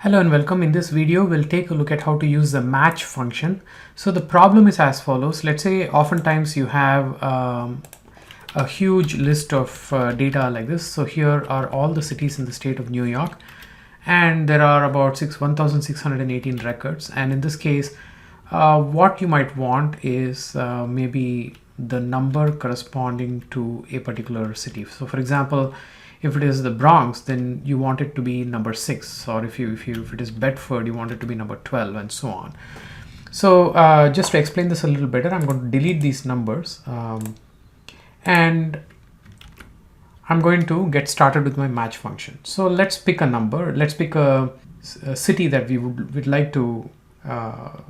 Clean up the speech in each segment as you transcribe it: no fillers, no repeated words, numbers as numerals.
Hello and welcome. In this video, we'll take a look at how to use the match function. So the problem is as follows. Let's say oftentimes you have a huge list of data like this. So here are all the cities in the state of New York, and there are about 1,618 records. And in this case, what you might want is maybe the number corresponding to a particular city. So for example, if it is the Bronx, then you want it to be number 6, or if it is Bedford, you want it to be number 12, and so on. So just to explain this a little better, I'm going to delete these numbers and I'm going to get started with my match function. So let's pick a number. Let's pick a city that we would like to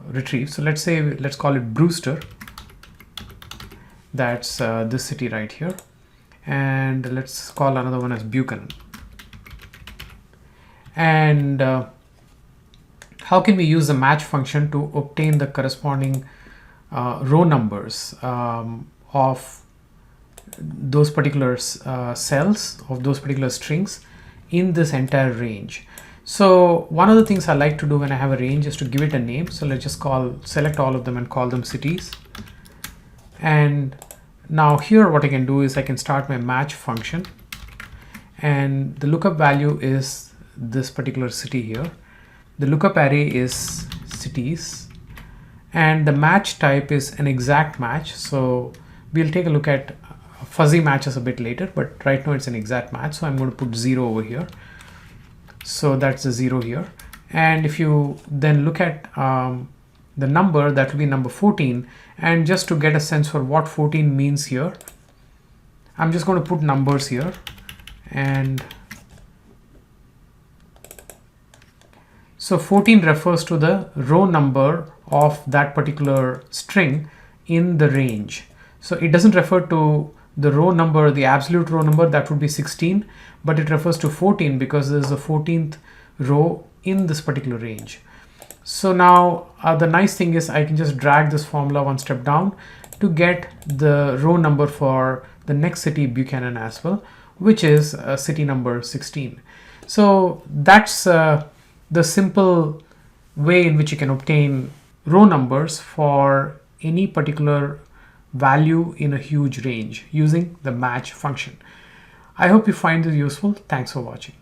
retrieve. So let's call it Brewster. That's this city right here. And let's call another one as Buchanan. And how can we use the match function to obtain the corresponding row numbers of those particular cells, of those particular strings in this entire range? So one of the things I like to do when I have a range is to give it a name. So let's just select all of them and call them cities. And now here what I can do is I can start my match function, and the lookup value is this particular city here. The lookup array is cities, and the match type is an exact match. So we'll take a look at fuzzy matches a bit later, but right now it's an exact match. So I'm going to put 0 over here. So that's the 0 here. And if you then look at the number, that will be number 14, and just to get a sense for what 14 means here, I'm just going to put numbers here, and so 14 refers to the row number of that particular string in the range. So it doesn't refer to the row number, the absolute row number, that would be 16, but it refers to 14 because there's a 14th row in this particular range. So now the nice thing is I can just drag this formula one step down to get the row number for the next city, Buchanan, as well, which is city number 16. So that's the simple way in which you can obtain row numbers for any particular value in a huge range using the match function. I hope you find this useful. Thanks for watching.